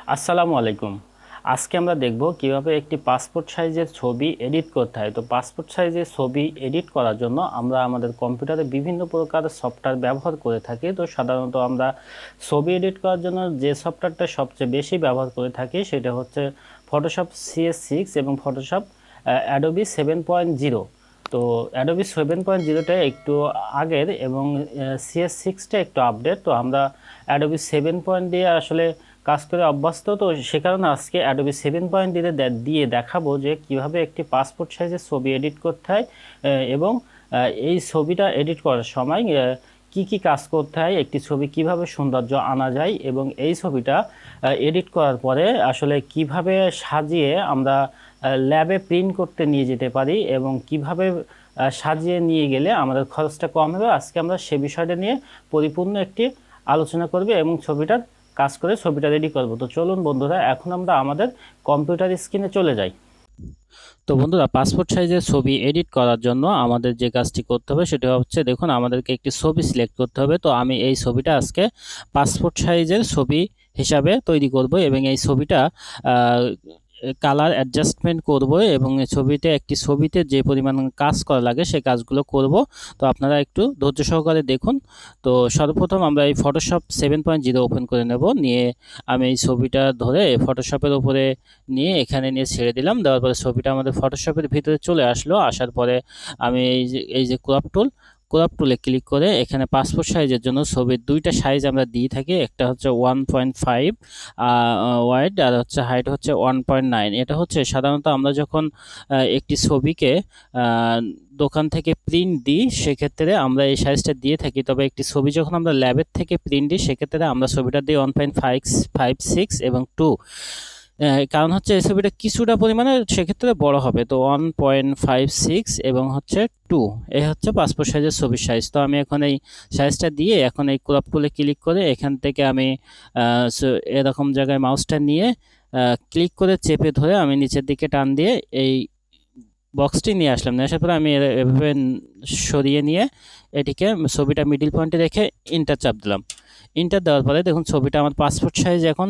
আসসালামু আলাইকুম। আজকে আমরা দেখব কিভাবে একটি পাসপোর্ট সাইজের ছবি এডিট করতে হয়। তো পাসপোর্ট সাইজের ছবি এডিট করার জন্য আমরা আমাদের কম্পিউটারে বিভিন্ন প্রকার সফটওয়্যার ব্যবহার করে থাকি। তো সাধারণত আমরা ছবি এডিট করার জন্য যে সফটওয়্যারটা সবচেয়ে বেশি ব্যবহার করে থাকি সেটা হচ্ছে ফটোশপ CS6 এবং ফটোশপ অ্যাডোবি 7.0। তো অ্যাডোবি 7.0টা একটু আগের এবং CS6টা একটু আপডেট। তো আমরা অ্যাডোবি 7 দিয়ে আসলে কাজ করে অভ্যস্ত, তো সে কারণে আজকে অ্যাডোবি 7 দিয়ে দেখাবো যে কিভাবে একটি পাসপোর্ট সাইজের ছবি এডিট করতে হয় এবং এই ছবিটা এডিট করার সময় কি কি কাজ করতে হয়, একটি ছবি কিভাবে সৌন্দর্য আনা যায় এবং এই ছবিটা এডিট করার পরে আসলে কিভাবে সাজিয়ে আমরা ল্যাবে প্রিন্ট করতে নিয়ে যেতে পারি এবং কিভাবে সাজিয়ে নিয়ে গেলে আমাদের খরচটা কম হবে। আজকে আমরা সে বিষয়টা নিয়ে পরিপূর্ণ একটি আলোচনা করবে এবং ছবিটার কাজ করে ছবিটা রেডি করব। তো চলুন বন্ধুরা, এখন আমরা আমাদের কম্পিউটার স্ক্রিনে চলে যাই। তো বন্ধুরা, পাসপোর্ট সাইজের ছবি এডিট করার জন্য আমাদের যে কাজটি করতে হবে সেটা হচ্ছে, দেখুন আমাদেরকে একটি ছবি সিলেক্ট করতে হবে। তো আমি এই ছবিটা আজকে পাসপোর্ট সাইজের ছবি হিসাবে তৈরি করব এবং এই ছবিটা কালার অ্যাডজাস্টমেন্ট করব এবং এই ছবিতে যে পরিমাণ কাজ করা লাগে সেই কাজগুলো করব। তো আপনারা একটু ধৈর্য সহকারে দেখুন। তো সর্বপ্রথম আমরা এই ফটোশপ 7.0 ওপেন করে নেব। নিয়ে আমি এই ছবিটা ধরে ফটোশপের উপরে নিয়ে এখানে নিয়ে ছেড়ে দিলাম। দেওয়ার পরে ছবিটা আমাদের ফটোশপের ভিতরে চলে আসলো। আসার পরে আমি এই যে ক্রপ টুলে ক্লিক করে এখানে পাসপোর্ট সাইজের জন্য ছবির দুইটা সাইজ আমরা দিয়ে থাকি। একটা হচ্ছে 1.5 ওয়াইড আর হচ্ছে হাইট হচ্ছে 1.9। এটা হচ্ছে সাধারণত আমরা যখন একটি ছবিকে দোকান থেকে প্রিন্ট দিই সেক্ষেত্রে আমরা এই সাইজটা দিয়ে থাকি। তবে একটি ছবি যখন আমরা ল্যাবের থেকে প্রিন্ট দিই সেক্ষেত্রে আমরা ছবিটা দিই 1.56 এবং 2। কারণ হচ্ছে এই ছবিটা কিছুটা পরিমাণে সেক্ষেত্রে বড় হবে। তো 1.56 এবং হচ্ছে 2, এই হচ্ছে পাসপোর্ট সাইজের ছবির সাইজ। তো আমি এখন এই সাইজটা দিয়ে এখন এই ক্রপ টুলে ক্লিক করে এখান থেকে আমি এরকম জায়গায় মাউসটা নিয়ে ক্লিক করে চেপে ধরে আমি নিচের দিকে টান দিয়ে এই বক্সটি নিয়ে আসলাম। নিয়ে আসার পরে আমি এভাবে সরিয়ে নিয়ে এটিকে ছবিটা মিডিল পয়েন্টে রেখে ইন্টার চাপ দিলাম। ইন্টার দেওয়ার পরে দেখুন ছবিটা আমার পাসপোর্ট সাইজ এখন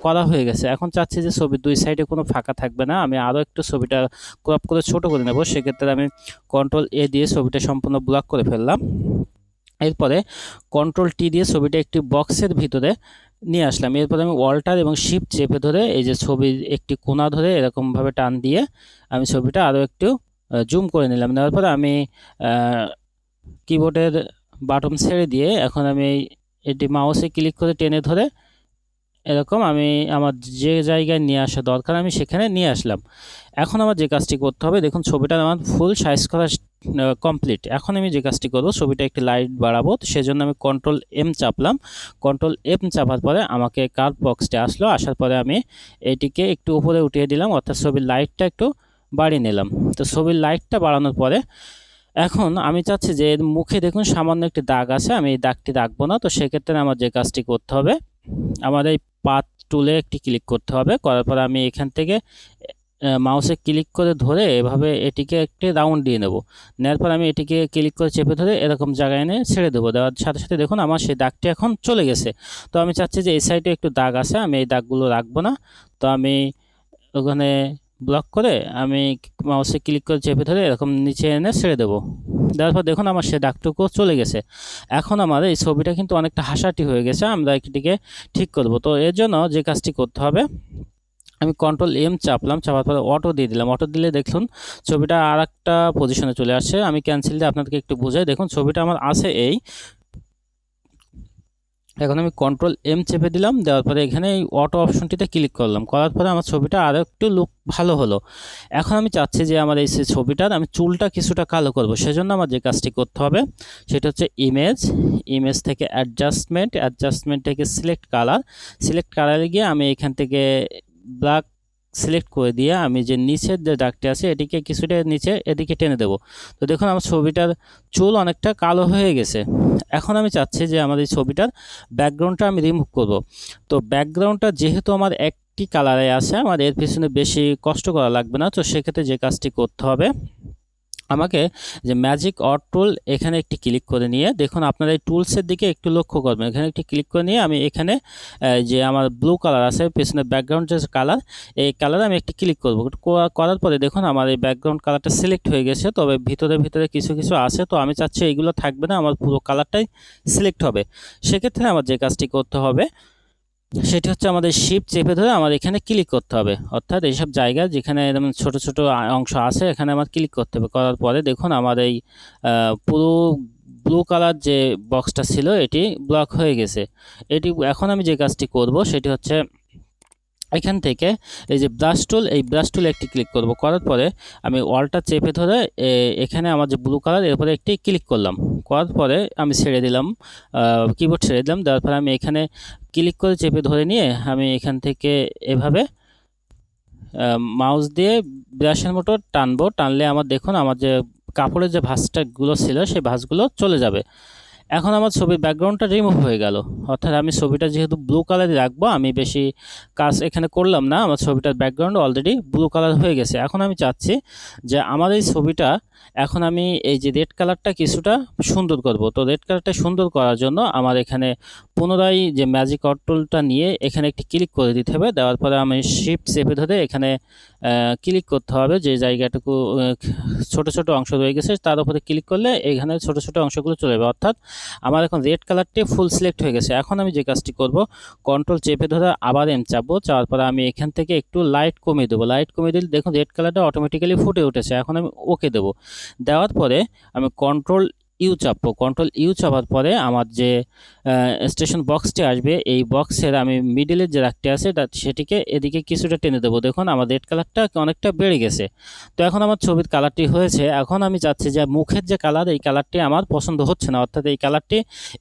করা হয়ে গেছে। এখন চাচ্ছি যে ছবির দুই সাইডে কোনো ফাঁকা থাকবে না, আমি আরও একটু ছবিটা ক্রপ করে ছোট করে নেব। সেক্ষেত্রে আমি Ctrl+A দিয়ে ছবিটা সম্পূর্ণ ব্লক করে ফেললাম। এরপরে Ctrl+T দিয়ে ছবিটা একটি বক্সের ভিতরে নিয়ে আসলাম। এরপরে আমি অল্টার এবং শিফট চেপে ধরে এই যে ছবির একটি কোণা ধরে এরকমভাবে টান দিয়ে আমি ছবিটা আরও একটু জুম করে নিলাম। নেওয়ার পরে আমি কিবোর্ডের বাটন ছেড়ে দিয়ে এখন আমি এটি মাউসে ক্লিক করে টেনে ধরে এরকম আমি আমার যে জায়গায় নিয়ে আসা দরকার আমি সেখানে নিয়ে আসলাম। এখন আমার যে কাজটি করতে হবে, দেখুন ছবিটা আমার ফুল সাইজ করা কমপ্লিট। এখন আমি যে কাজটি করব, ছবিটা একটি লাইট বাড়াবো। সেজন্য আমি Ctrl+M চাপলাম। Ctrl+M চাপার পরে আমাকে কার্ভ বক্সটা আসলো। আসার পরে আমি এটিকে একটু উপরে উঠিয়ে দিলাম, অর্থাৎ ছবির লাইটটা একটু বাড়িয়ে নিলাম। তো ছবির লাইটটা বাড়ানোর পরে এখন আমি চাচ্ছি যে এর মুখে দেখুন সামান্য একটি দাগ আছে, আমি এই দাগটি রাখবো না। তো সেক্ষেত্রে আমার যে কাজটি করতে হবে, আমার এই পাথ টুলে একটি ক্লিক করতে হবে। করার পর আমি এখান থেকে মাউসে ক্লিক করে ধরে এভাবে এটিকে একটি রাউন্ড দিয়ে নেব। নেওয়ার পর আমি এটিকে ক্লিক করে চেপে ধরে এরকম জায়গায় এনে ছেড়ে দেবো। দেওয়ার সাথে সাথে দেখুন আমার সেই দাগটি এখন চলে গেছে। তো আমি চাচ্ছি যে এই সাইডে একটু দাগ আছে, আমি এই দাগগুলো রাখবো না। তো আমি ওখানে ব্লক করে আমি মাউসে ক্লিক করে চেপে ধরে এরকম নিচে এনে ছেড়ে দেবো। দেওয়ার পর দেখুন আমার সে দাগটুকু চলে গেছে। এখন আমার এই ছবিটা কিন্তু অনেকটা হাসাটি হয়ে গেছে, আমরা এটিকে ঠিক করব। তো এর জন্য যে কাজটি করতে হবে, আমি Ctrl+M চাপলাম, চাপার পরে অটো দিয়ে দিলাম। অটো দিলে দেখুন ছবিটা আর একটা পজিশনে চলে আসছে। আমি ক্যান্সেল দিয়ে আপনাদেরকে একটু বোঝাই। দেখুন ছবিটা আমার আছে এই, এখন আমি Ctrl+M চেপে দিলাম। দেওয়ার পরে এখানে এই অটো অপশনটিতে ক্লিক করলাম। করার পরে আমার ছবিটা আরও একটু লুক ভালো হলো। এখন আমি চাচ্ছি যে আমার এই ছবিটার আমি চুলটা কিছুটা কালো করব। সেজন্য আমার যে কাজটি করতে হবে সেটা হচ্ছে ইমেজ থেকে অ্যাডজাস্টমেন্ট থেকে সিলেক্ট কালারে গিয়ে আমি এখান থেকে ব্ল্যাক সিলেক্ট করে দিয়ে আমি যে নিচের যে দাগটি আছে এটিকে কিছুটা নিচে এদিকে টেনে দেব। তো দেখুন আমার ছবিটার চুল অনেকটা কালো হয়ে গেছে। এখন আমি চাচ্ছি যে আমার এই ছবিটার ব্যাকগ্রাউন্ডটা আমি রিমুভ করব। তো ব্যাকগ্রাউন্ডটা যেহেতু আমার একটি কালারে আছে, আমার এর পিছনে বেশি কষ্ট করা লাগবে না। তো সেক্ষেত্রে যে কাজটি করতে হবে, আমাকে যে ম্যাজিক অর টুল এখানে একটি ক্লিক করে নিয়ে দেখুন আপনারা এই টুলসের দিকে একটু লক্ষ্য করবেন, এখানে একটি ক্লিক করে নিয়ে আমি এখানে যে আমার ব্লু কালার আছে পেছনের ব্যাকগ্রাউন্ড যে কালার, এই কালারে আমি একটি ক্লিক করব। করার পরে দেখুন আমার এই ব্যাকগ্রাউন্ড কালারটা সিলেক্ট হয়ে গেছে, তবে ভিতরে ভিতরে কিছু কিছু আছে, তো আমি চাচ্ছি এইগুলো থাকবে না, আমার পুরো কালারটাই সিলেক্ট হবে। সেক্ষেত্রে আমার যে কাজটি করতে হবে সেটি হচ্ছে আমাদের শিফট চেপে ধরে আমার এখানে ক্লিক করতে হবে, অর্থাৎ এইসব জায়গা যেখানে যেমন ছোট ছোট অংশ আছে এখানে আমার ক্লিক করতে হবে। করার পরে দেখুন আমার এই পুরো ব্লু কালার যে বক্সটা ছিল এটি ব্লক হয়ে গেছে। এটি এখন আমি যে কাজটি করব সেটি হচ্ছে এখান থেকে এই যে ব্রাশ টুল, এই ব্রাশ টুলে একটি ক্লিক করব। করার পরে আমি ওয়ালটা চেপে ধরে এখানে আমার যে ব্লু কালার এরপরে একটি ক্লিক করলাম। করার পরে আমি ছেড়ে দিলাম, কিবোর্ড ছেড়ে দিলাম। দেওয়ার পরে আমি এখানে ক্লিক করে চেপে ধরে নিয়ে আমি এখান থেকে এভাবে মাউস দিয়ে ব্রাশের মতো টানবো। টানলে আমার দেখুন আমার যে কাপড়ের যে ভাঁজটাগুলো ছিল সেই ভাঁজগুলো চলে যাবে। এখন আমার ছবির ব্যাকগ্রাউন্ডটা রিমুভ হয়ে গেল, অর্থাৎ আমি ছবিটা যেহেতু ব্লু কালারে রাখবো আমি বেশি কাজ এখানে করলাম না, আমার ছবিটার ব্যাকগ্রাউন্ড অলরেডি ব্লু কালার হয়ে গেছে। এখন আমি চাচ্ছি যে আমার এই ছবিটা এখন আমি এই যে রেড কালারটা কিছুটা সুন্দর করব। তো রেড কালারটা সুন্দর করার জন্য আমার এখানে পুনরায় যে ম্যাজিক অর টুলটা নিয়ে এখানে একটি ক্লিক করে দিতে হবে। দেওয়ার পরে আমি শিফট চেপে ধরে এখানে ক্লিক করতে হবে, যে জায়গাটুকু ছোট ছোট অংশ রয়ে গেছে তার উপরে ক্লিক করলে এখানে ছোট ছোট অংশগুলো চলে যাবে, অর্থাৎ আমার এখন রেড কালারটি ফুল সিলেক্ট হয়ে গেছে। এখন আমি যে কাজটি করব কন্ট্রোল চেপে ধরে আবার এম চাপবো, চাওয়ার পরে আমি এখান থেকে একটু লাইট কমিয়ে দেবো। লাইট কমিয়ে দিলে দেখুন রেড কালারটা অটোমেটিক্যালি ফুটে উঠেছে। এখন আমি ওকে দেবো। দেওয়ার পরে আমি কন্ট্রোল ইউ চাপবো। কন্ট্রোল ইউ চাপার পরে আমার যে স্টেশন বক্সটি আসবে এই বক্সের আমি মিডিলের যে রাখটি আছে সেটিকে এদিকে কিছুটা টেনে দেবো। দেখুন আমার রেড কালারটা অনেকটা বেড়ে গেছে। তো এখন আমার ছবির কালারটি হয়েছে। এখন আমি চাচ্ছি যে মুখের যে কালার এই কালারটি আমার পছন্দ হচ্ছে না, অর্থাৎ এই কালারটি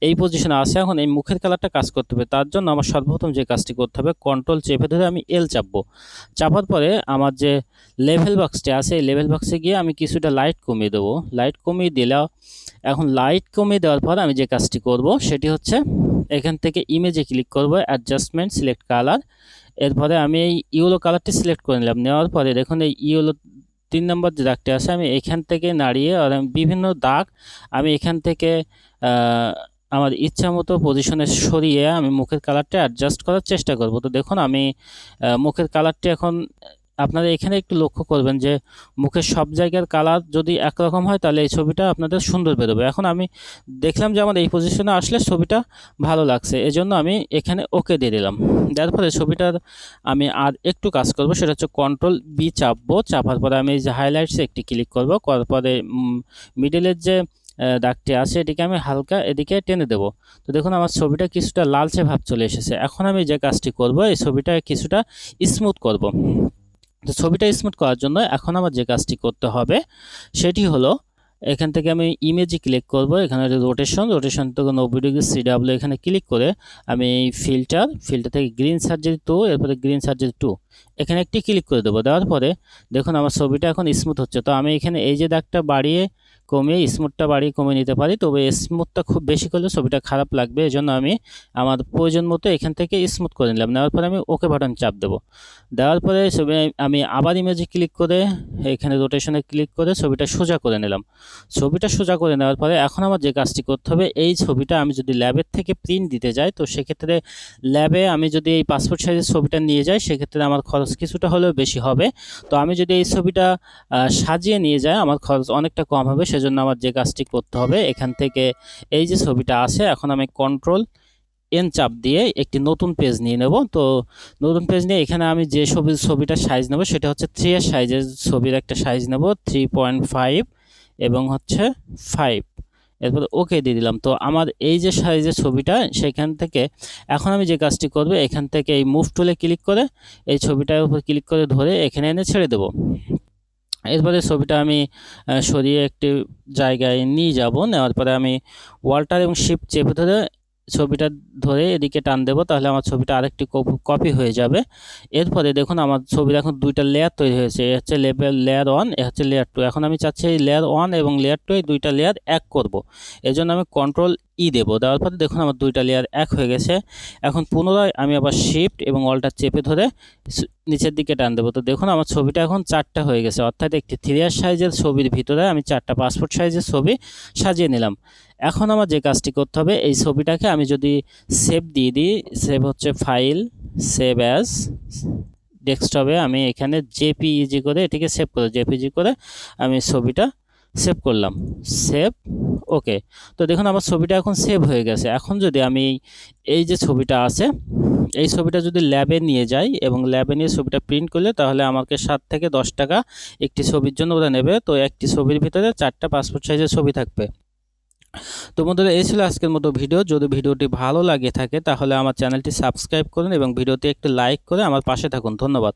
এই পজিশনে আছে, এখন এই মুখের কালারটা কাজ করতে হবে। তার জন্য আমার সর্বপ্রথম যে কাজটি করতে হবে কন্ট্রোল চেপে ধরে আমি এল চাপবো। চাপার পরে আমার যে লেভেল বক্সটি আছে এই লেভেল বক্সে গিয়ে আমি কিছুটা লাইট কমিয়ে দেবো। লাইট কমিয়ে দিলে এখন লাইট কমিয়ে দেওয়ার পর আমি যে কাজটি করব সেটি হচ্ছে এখান থেকে ইমেজে ক্লিক করব, অ্যাডজাস্টমেন্ট সিলেক্ট কালার। এরপরে আমি এই ইয়েলো কালারটি সিলেক্ট করে নিলাম। নেওয়ার পরে দেখুন এই ইয়েলো 3 নম্বর যে দাগটি আছে আমি এখান থেকে নাড়িয়ে আর বিভিন্ন দাগ আমি এখান থেকে আমার ইচ্ছা মতো পজিশনে সরিয়ে আমি মুখের কালারটা অ্যাডজাস্ট করার চেষ্টা করব। তো দেখুন আমি মুখের কালারটি এখন আপনারা এখানে একটু লক্ষ্য করবেন যে মুখের সব জায়গার কালার যদি একরকম হয় তাহলে এই ছবিটা আপনাদের সুন্দর বেরোবে। এখন আমি দেখলাম যে আমার এই পজিশনে আসলে ছবিটা ভালো লাগছে, এজন্য আমি এখানে ওকে দিয়ে দিলাম। দেওয়ার পরে ছবিটার আমি আর একটু কাজ করব, সেটা হচ্ছে কন্ট্রোল বি চাপবো। চাপার পরে আমি এই যে হাইলাইটসে একটি ক্লিক করব। করার পরে মিডিলের যে দাগটি আছে এটিকে আমি হালকা এদিকে টেনে দেব। তো দেখুন আমার ছবিটা কিছুটা লালচে ভাব চলে এসেছে। এখন আমি যে কাজটি করব এই ছবিটা কিছুটা স্মুথ করব। তো ছবিটা স্মুথ করার জন্য এখন আমার যে কাজটি করতে হবে সেটি হলো এখান থেকে আমি ইমেজে ক্লিক করব। এখানে রোটেশন থেকে 90 ডিগ্রি CW এখানে ক্লিক করে আমি ফিল্টার থেকে গ্রিন সার্জেরি 2 এরপরে গ্রিন সার্জেরি 2 এখানে একটি ক্লিক করে দেবো। দেওয়ার পরে দেখুন আমার ছবিটা এখন স্মুথ হচ্ছে। তো আমি এখানে এই যে দাগটা বাড়িয়ে কমিয়ে স্মুথটা বাড়িয়ে কমিয়ে নিতে পারি, তবে স্মুথটা খুব বেশি করলে ছবিটা খারাপ লাগবে, এজন্য আমি আমার প্রয়োজন মতো এখান থেকে স্মুথ করে নিলাম। নেওয়ার পরে আমি ওকে বাটন চাপ দেবো। দেওয়ার পরে ছবি আমি আবার ইমেজে ক্লিক করে এখানে রোটেশনে ক্লিক করে ছবিটা সোজা করে নিলাম। ছবিটা সোজা করে নেওয়ার পরে এখন আমার যে কাজটি করতে হবে এই ছবিটা আমি যদি ল্যাবের থেকে প্রিন্ট দিতে যাই তো সেক্ষেত্রে ল্যাবে আমি যদি এই পাসপোর্ট সাইজের ছবিটা নিয়ে যাই সেক্ষেত্রে আমার খরচ কিছুটা হলেও বেশি হবে। তো আমি যদি এই ছবিটা সাজিয়ে নিয়ে যাই আমার খরচ অনেকটা কম হবে। সেজন্য আমার যে কাজটি করতে হবে এখান থেকে এই যে ছবিটা আছে এখন আমি কন্ট্রোল এন চাপ দিয়ে একটি নতুন পেজ নিয়ে নেব। তো নতুন পেজ নিয়ে এখানে আমি যে ছবিটার সাইজ নেব সেটা হচ্ছে 3 এর সাইজের ছবির একটা সাইজ নেব 3.5 এবং হচ্ছে 5। এরপরে ওকে দিয়ে দিলাম। তো আমার এই যে সাইজের ছবিটা সেখান থেকে এখন আমি যে কাজটি করব এখান থেকে এই মুভ টুলে ক্লিক করে এই ছবিটার উপর ক্লিক করে ধরে এখানে এনে ছেড়ে দেব। এরপরে ছবিটা আমি সরিয়ে একটি জায়গায় নিয়ে যাব। নেওয়ার পরে আমি ওয়াল্টার এবং শিফট চেপে ধরে ছবিটা ধরে এদিকে টান দেবো, তাহলে আমার ছবিটা আরেকটি কপি হয়ে যাবে। এরপরে দেখুন আমার ছবির এখন দুইটা লেয়ার তৈরি হয়েছে, এ হচ্ছে লেয়ার 1, এ হচ্ছে লেয়ার 2। এখন আমি চাচ্ছি এই লেয়ার 1 এবং লেয়ার 2 এই দুইটা লেয়ার এক করব। এজন্য আমি কন্ট্রোল দেবো। দেওয়ার পরে দেখুন আমার দুইটা লেয়ার এক হয়ে গেছে। এখন পুনরায় আমি আবার শিফট এবং অলটা চেপে ধরে নিচের দিকে টান দেবো। তো দেখুন আমার ছবিটা এখন 4টা হয়ে গেছে, অর্থাৎ একটি 3R সাইজের ছবির ভিতরে আমি 4টা পাসপোর্ট সাইজের ছবি সাজিয়ে নিলাম। এখন আমার যে কাজটি করতে হবে, এই ছবিটাকে আমি যদি সেভ দিয়ে দিই, সেভ হচ্ছে ফাইল, সেভ অ্যাজ, ডেস্কটপে আমি এখানে জেপিইজি করে এটিকে সেভ করে জেপিজি করে আমি ছবিটা সেভ করলাম, সেভ, ওকে। তো দেখুন আমার ছবিটা এখন সেভ হয়ে গেছে। এখন যদি আমি এই যে ছবিটা আছে, এই ছবিটা যদি ল্যাবে নিয়ে যাই এবং ল্যাবে নিয়ে ছবিটা প্রিন্ট করলে, তাহলে আমাকে 7 থেকে 10 টাকা একটি ছবির জন্য ওরা নেবে। তো একটি ছবির ভিতরে 4টা পাসপোর্ট সাইজের ছবি থাকবে। তো বন্ধুরা, এই ছিল আজকের মতো ভিডিও। যদি ভিডিওটি ভালো লাগে থাকে তাহলে আমার চ্যানেলটি সাবস্ক্রাইব করুন এবং ভিডিওতে একটি লাইক করে আমার পাশে থাকুন। ধন্যবাদ।